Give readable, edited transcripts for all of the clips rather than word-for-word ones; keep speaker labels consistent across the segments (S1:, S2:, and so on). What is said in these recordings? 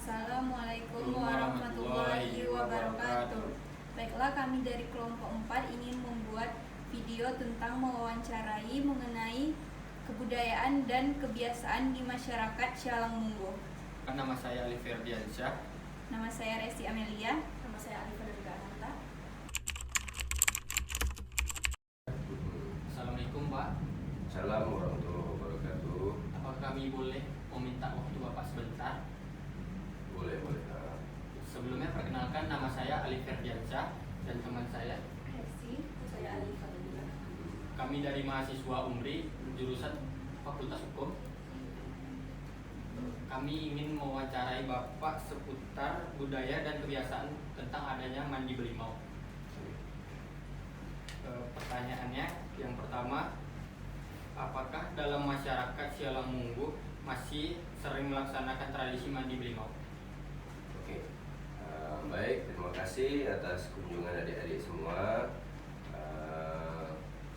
S1: Assalamualaikum warahmatullahi wabarakatuh. Baiklah, kami dari kelompok 4 ingin membuat video tentang mewawancarai mengenai kebudayaan dan kebiasaan di masyarakat Sialang-Munggu.
S2: Nama saya Ali Ferdiansyah.
S1: Nama saya Resti Amelia.
S3: Nama saya Alifa Nurga Ananta.
S2: Assalamualaikum Pak.
S4: Assalamualaikum warahmatullahi wabarakatuh.
S2: Apakah kami boleh meminta waktu Bapak sebentar?
S4: Boleh.
S2: Sebelumnya perkenalkan, nama saya Ali Ferdiansyah dan teman saya.
S3: Resti, saya Alifa Nurga.
S2: Kami dari mahasiswa UMRI jurusan Fakultas Hukum. Kami ingin mewawancarai Bapak seputar budaya dan kebiasaan tentang adanya mandi belimau. Pertanyaannya, yang pertama, apakah dalam masyarakat Sialang-Munggu masih sering melaksanakan tradisi mandi belimau?
S4: Oke. Baik, terima kasih atas kunjungan adik-adik semua.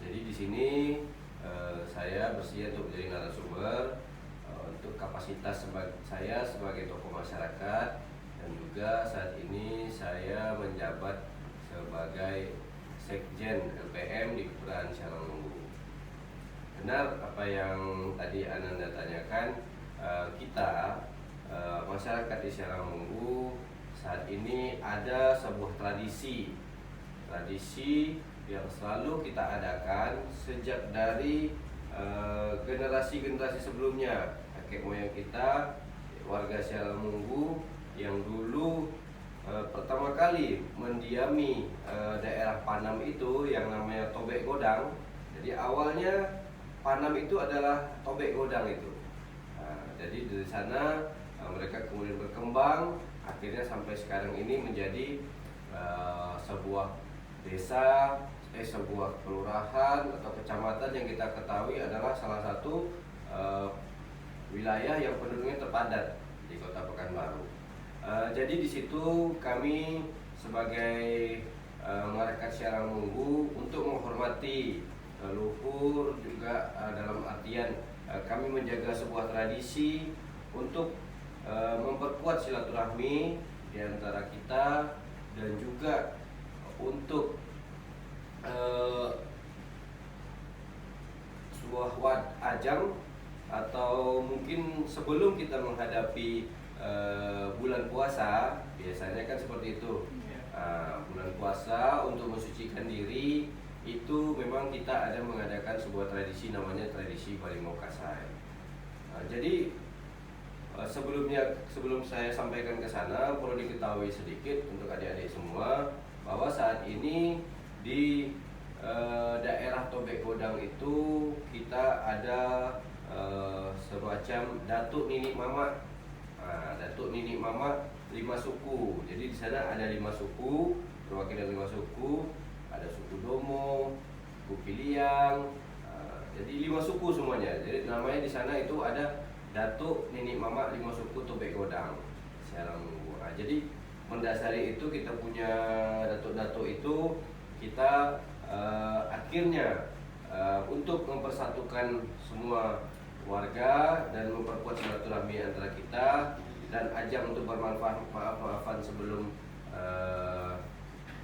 S4: Jadi di sini saya bersedia untuk menjadi narasumber untuk kapasitas saya sebagai tokoh masyarakat, dan juga saat ini saya menjabat sebagai Sekjen LPM di Kelurahan Sialang-Munggu. Benar apa yang tadi Ananda tanyakan, kita masyarakat di Sialang-Munggu saat ini ada sebuah tradisi yang selalu kita adakan sejak dari generasi-generasi sebelumnya. Kakek moyang kita, warga Sialang-Munggu yang dulu pertama kali mendiami daerah Panam itu yang namanya Tobek Godang. Jadi awalnya Panam itu adalah Tobek Godang itu. Jadi dari sana mereka kemudian berkembang, akhirnya sampai sekarang ini menjadi sebuah desa, sebuah kelurahan atau kecamatan yang kita ketahui adalah salah satu wilayah yang penduduknya terpadat di Kota Pekanbaru. Jadi di situ kami sebagai masyarakat Sialang-Munggu untuk menghormati leluhur juga dalam artian kami menjaga sebuah tradisi untuk memperkuat silaturahmi di antara kita, dan juga untuk sebuah ajang atau mungkin sebelum kita menghadapi bulan puasa, biasanya kan seperti itu. Bulan puasa untuk mensucikan diri itu memang kita ada mengadakan sebuah tradisi namanya tradisi Balimau Kasai. Jadi sebelum saya sampaikan ke sana, perlu diketahui sedikit untuk adik-adik semua bahwa saat ini di daerah Tobek Godang itu kita ada semacam Datuk Ninik Mamat. Datuk Ninik Mamat 5 suku. Jadi di sana ada 5 suku, perwakilan 5 suku. Ada suku Domo, suku Piliang. Jadi 5 suku semuanya. Jadi namanya di sana itu ada Datuk Ninik Mamat 5 suku Tobek Godang Sialang-Munggu. Jadi mendasari itu kita punya datuk-datuk itu, kita akhirnya untuk mempersatukan semua warga dan memperkuat silaturahmi antara kita, dan ajang untuk bermaafan sebelum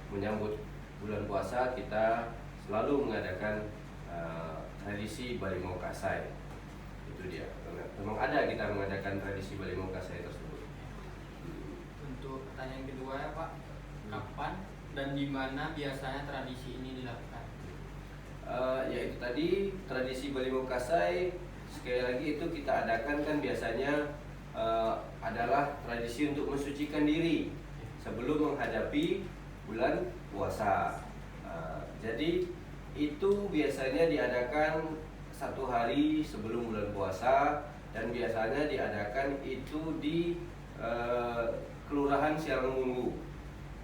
S4: menyambut bulan puasa, kita selalu mengadakan tradisi Balimau Kasai. Itu dia. Memang ada kita mengadakan tradisi Balimau Kasai tersebut.
S2: Untuk pertanyaan kedua ya Pak, kapan dan di mana biasanya tradisi ini dilakukan?
S4: Yaitu tadi tradisi Balimau Kasai, sekali lagi itu kita adakan kan biasanya adalah tradisi untuk mensucikan diri sebelum menghadapi bulan puasa. Jadi itu biasanya diadakan 1 hari sebelum bulan puasa, dan biasanya diadakan itu di Kelurahan Sialang-Munggu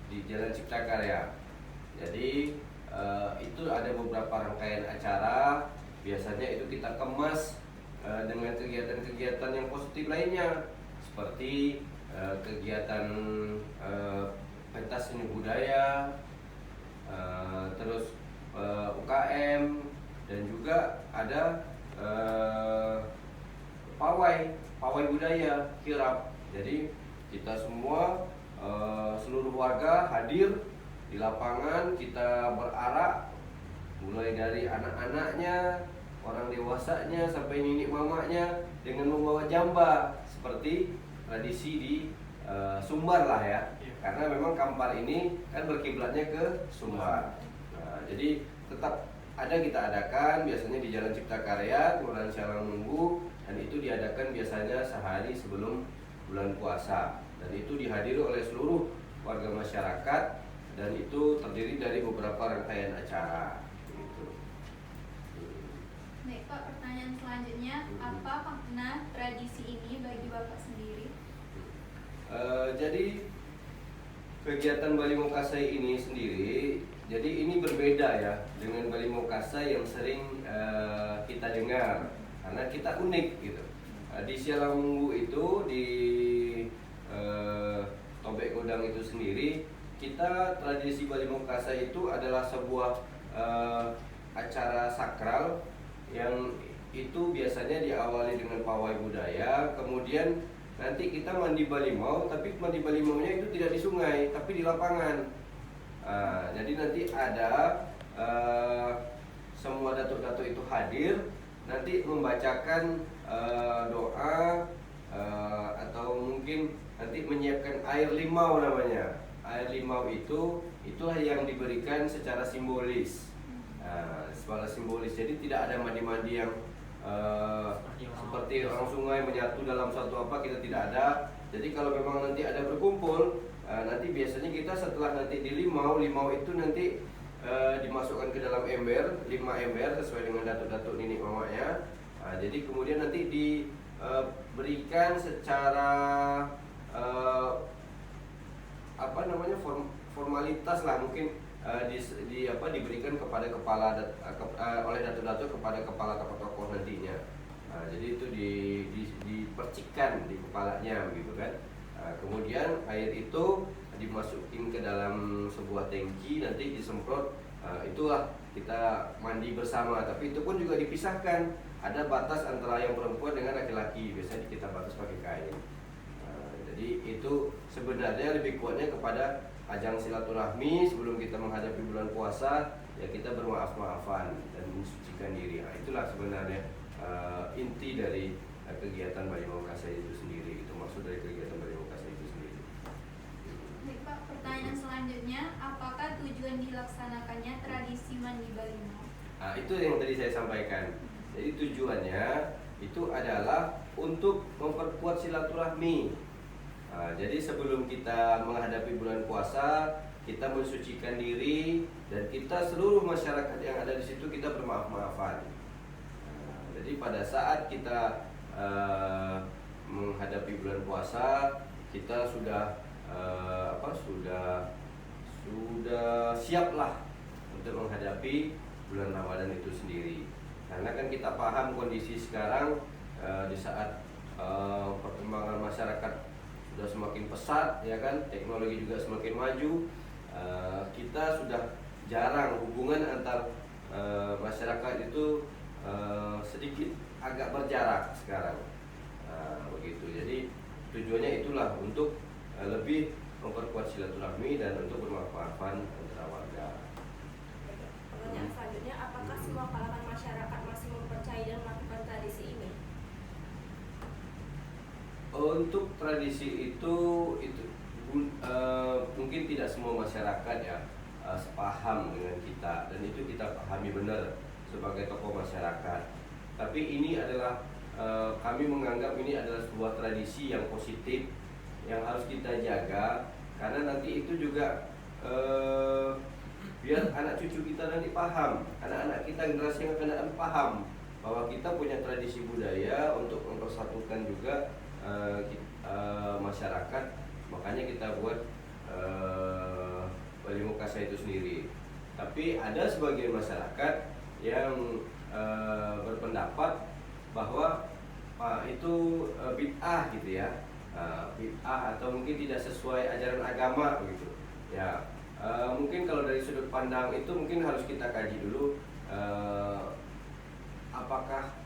S4: di Jalan Cipta Karya. Jadi itu ada beberapa rangkaian acara. Biasanya itu kita kemas dengan kegiatan-kegiatan yang positif lainnya, seperti kegiatan pentas seni budaya, terus UKM, dan juga ada pawai budaya kirap. Jadi kita semua seluruh warga hadir di lapangan, kita berarak mulai dari anak-anaknya, orang dewasanya sampai nenek mamaknya dengan membawa jamba seperti tradisi di Sumbar lah ya. Karena memang Kampar ini kan berkiblatnya ke Sumbar. Nah, jadi tetap ada kita adakan biasanya di Jalan Cipta Karya, Kelurahan Sialang Munggu, dan itu diadakan biasanya sehari sebelum bulan puasa. Dan itu dihadiri oleh seluruh warga masyarakat dan itu terdiri dari beberapa rangkaian acara. Gitu.
S1: Baik Pak, pertanyaan selanjutnya, apa makna tradisi ini bagi Bapak sendiri?
S4: Jadi kegiatan Bali Mokasai ini sendiri, jadi ini berbeda ya dengan Bali Mokasai yang sering kita dengar, karena kita unik gitu. Di Sialang Munggu itu di Tobek Godang itu sendiri, kita tradisi Bali Mokasai itu adalah sebuah acara sakral yang itu biasanya diawali dengan pawai budaya, kemudian nanti kita mandi balimau, tapi mandi balimaunya itu tidak di sungai, tapi di lapangan. Jadi nanti ada semua datuk-datuk itu hadir, nanti membacakan doa atau mungkin nanti menyiapkan air limau namanya. Air limau itulah yang diberikan secara simbolis, secara simbolis. Jadi tidak ada mandi-mandi yang seperti orang sungai menyatu dalam satu apa, kita tidak ada. Jadi kalau memang nanti ada berkumpul, nanti biasanya kita setelah nanti di limau itu nanti dimasukkan ke dalam ember, 5 ember sesuai dengan datuk-datuk nenek mamanya. Jadi kemudian nanti diberikan secara formalitas lah mungkin diberikan kepada kepala oleh datuk-datuk kepada kepala tokoh nantinya. Jadi itu dipercikkan di kepalanya begitu kan. Kemudian air itu dimasukin ke dalam sebuah tangki, nanti disemprot. Itulah kita mandi bersama, tapi itu pun juga dipisahkan. Ada batas antara yang perempuan dengan laki-laki, biasanya kita batas pakai kain. Jadi itu sebenarnya lebih kuatnya kepada ajang silaturahmi sebelum kita menghadapi bulan puasa, ya kita bermaaf-maafan dan mensucikan diri. Itulah sebenarnya inti dari kegiatan Bali Mokasai itu sendiri. Itu maksud dari kegiatan Bali Mokasai itu sendiri.
S1: Baik Pak, pertanyaan selanjutnya, apakah tujuan dilaksanakannya tradisi mandi balimau?
S4: Itu yang tadi saya sampaikan. Jadi tujuannya itu adalah untuk memperkuat silaturahmi. Jadi sebelum kita menghadapi bulan puasa, kita mensucikan diri dan kita seluruh masyarakat yang ada di situ kita bermaaf-maafan. Jadi pada saat kita menghadapi bulan puasa, kita sudah siaplah untuk menghadapi bulan Ramadan itu sendiri. Karena kan kita paham kondisi sekarang di saat perkembangan masyarakat sudah semakin pesat, ya kan, teknologi juga semakin maju, kita sudah jarang hubungan antar masyarakat itu sedikit agak berjarak sekarang, begitu. Jadi tujuannya itulah untuk lebih memperkuat silaturahmi dan untuk bermaaf-maafan antara warga.
S3: Pertanyaan selanjutnya, apakah semua kalangan masyarakat masih mempercayai dan melakukan tradisi ini?
S4: Untuk tradisi itu mungkin tidak semua masyarakat ya sepaham dengan kita, dan itu kita pahami benar sebagai tokoh masyarakat. Tapi ini adalah kami menganggap ini adalah sebuah tradisi yang positif yang harus kita jaga, karena nanti itu juga biar anak cucu kita nanti paham, anak-anak kita generasi yang akan datang paham bahwa kita punya tradisi budaya untuk mempersatukan juga masyarakat. Makanya kita buat Bali Mokasai itu sendiri. Tapi ada sebagian masyarakat yang berpendapat bahwa itu bid'ah gitu ya, bid'ah atau mungkin tidak sesuai ajaran agama begitu ya. Mungkin kalau dari sudut pandang itu mungkin harus kita kaji dulu, apakah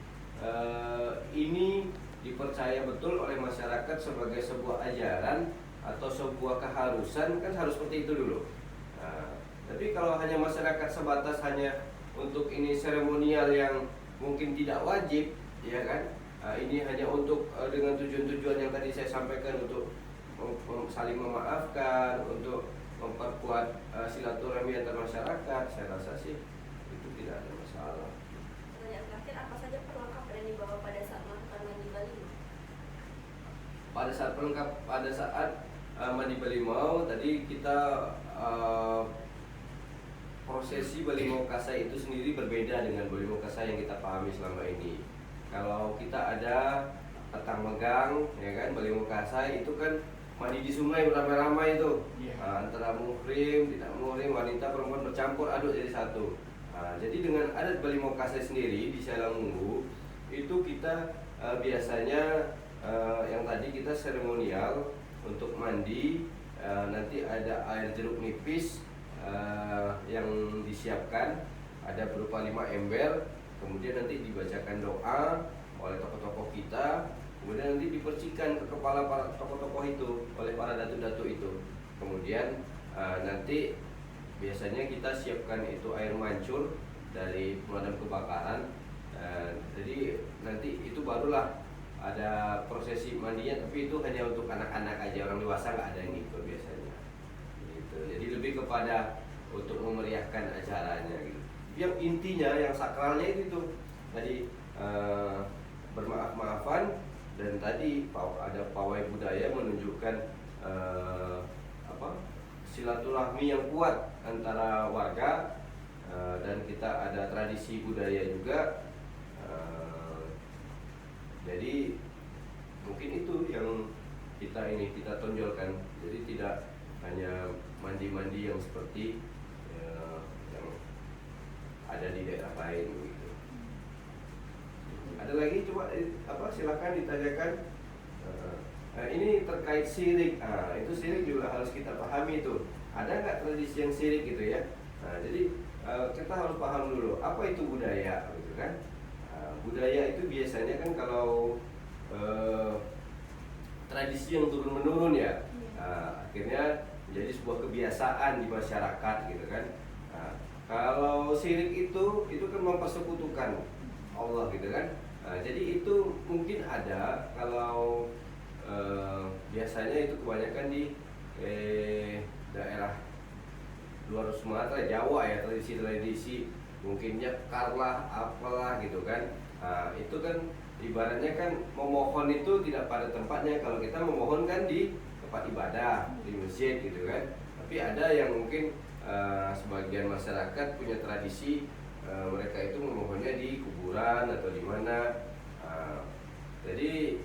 S4: ini dipercaya betul oleh masyarakat sebagai sebuah ajaran atau sebuah keharusan, kan harus seperti itu dulu. Nah, tapi kalau hanya masyarakat sebatas hanya untuk ini seremonial yang mungkin tidak wajib, ya kan? Ini hanya untuk dengan tujuan-tujuan yang tadi saya sampaikan, untuk saling memaafkan, untuk memperkuat silaturahmi antar masyarakat, saya rasa sih itu tidak ada masalah.
S3: Pertanyaan terakhir, apa saja perlengkapan yang dibawa pada saat melakukan mandi balimau?
S4: Pada saat mandi balimau tadi kita prosesi balimau kasai itu sendiri berbeda dengan balimau kasai yang kita pahami selama ini. Kalau kita ada petang megang, ya kan, balimau kasai itu kan mandi di sungai beramai-ramai itu, antara muhrim, tidak muhrim, wanita perempuan bercampur aduk jadi satu. Jadi dengan adat balimau kasai sendiri di Sialamunggu itu kita biasanya yang tadi kita seremonial untuk mandi, nanti ada air jeruk nipis yang disiapkan, ada berupa 5 ember, kemudian nanti dibacakan doa oleh tokoh-tokoh kita, kemudian nanti dipercikan ke kepala para tokoh-tokoh itu oleh para datu-datu itu. Kemudian nanti biasanya kita siapkan itu air mancur dari pemadam kebakaran. Jadi nanti itu barulah ada prosesi mandinya, tapi itu hanya untuk anak-anak aja, orang dewasa nggak ada yang ikut biasanya. Gitu. Jadi lebih kepada untuk memeriahkan acaranya. Gitu. Yang intinya, yang sakralnya itu tadi bermaaf-maafan, dan tadi ada pawai budaya menunjukkan silaturahmi yang kuat antara warga, dan kita ada tradisi budaya juga. Jadi mungkin itu yang kita tonjolkan. Jadi tidak hanya mandi-mandi yang seperti yang ada di daerah lain gitu. Ada lagi, coba silakan ditanyakan. Ini terkait syirik. Itu syirik juga harus kita pahami itu. Ada nggak tradisi yang syirik gitu ya? Jadi kita harus paham dulu apa itu budaya, gitu kan? Budaya itu biasanya kan kalau tradisi yang turun menurun ya, akhirnya menjadi sebuah kebiasaan di masyarakat gitu kan. Kalau syirik itu kan mempersekutukan Allah gitu kan. Jadi itu mungkin ada kalau biasanya itu kebanyakan di daerah luar Sumatera, Jawa ya, tradisi-tradisi mungkin nyekar lah, apalah gitu kan. Itu kan ibaratnya kan memohon itu tidak pada tempatnya. Kalau kita memohon kan di tempat ibadah, di masjid gitu kan. Tapi ada yang mungkin sebagian masyarakat punya tradisi mereka itu memohonnya di kuburan atau di mana. Jadi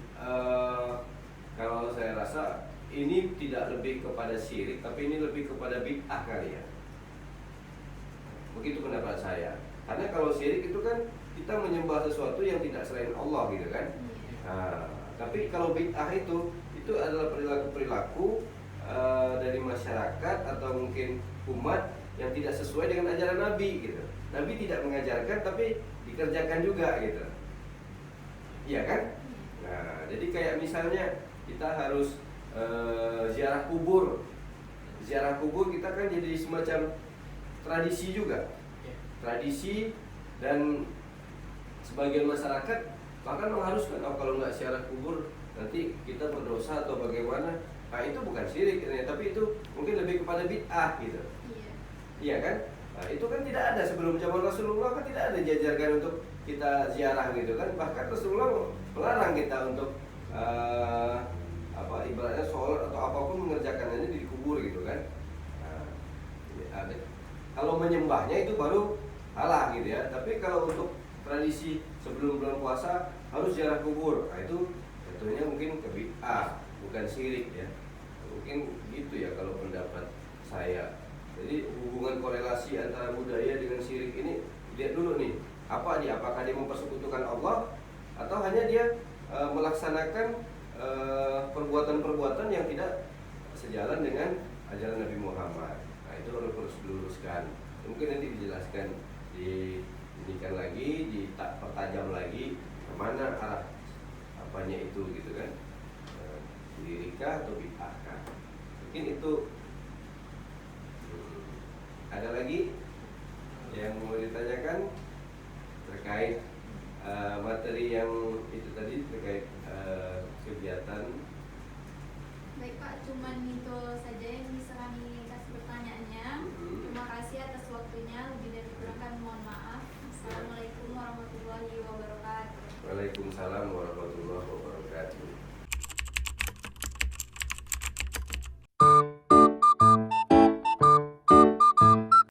S4: kalau saya rasa ini tidak lebih kepada syirik, tapi ini lebih kepada bid'ah kali ya. Begitu pendapat saya. Karena kalau syirik itu kan kita menyembah sesuatu yang tidak selain Allah gitu kan. Tapi kalau bid'ah itu adalah perilaku-perilaku dari masyarakat atau mungkin umat yang tidak sesuai dengan ajaran Nabi gitu. Nabi tidak mengajarkan tapi dikerjakan juga gitu. Iya kan? Nah, jadi kayak misalnya kita harus ziarah kubur. Ziarah kubur kita kan jadi semacam tradisi juga. Tradisi, dan sebagian masyarakat bahkan mengharuskan kalau nggak ziarah kubur nanti kita berdosa atau bagaimana. Nah itu bukan syirik, tapi itu mungkin lebih kepada bid'ah gitu. Iya kan? Nah, itu kan tidak ada sebelum zaman Rasulullah, kan tidak ada diajarkan untuk kita ziarah gitu kan. Bahkan Rasulullah melarang kita untuk ibaratnya sholat atau apapun mengerjakannya di kubur gitu kan. Kalau menyembahnya itu baru halal gitu ya. Tapi kalau untuk tradisi sebelum bulan puasa harus ziarah kubur, nah itu tentunya mungkin ke bid'ah, bukan syirik ya. Mungkin gitu ya kalau pendapat saya. Jadi hubungan korelasi antara budaya dengan syirik ini lihat dulu nih, apakah dia mempersekutukan Allah atau hanya dia melaksanakan perbuatan-perbuatan yang tidak sejalan dengan ajaran Nabi Muhammad. Nah itu harus diluruskan. Mungkin nanti dijelaskan, diindikan lagi, pertajam lagi kemana arah apanya itu gitu kan, lirikah atau bid'ahkah? Mungkin itu. Ada lagi yang mau ditanyakan terkait materi yang itu tadi, terkait kegiatan?
S1: Baik Pak, cuman itu saja yang bisa kami kasih pertanyaannya. Terima kasih atas waktunya. Lebih dari kurang kami mohon maaf. Assalamualaikum warahmatullahi wabarakatuh.
S4: Waalaikumsalam warahmatullahi wabarakatuh.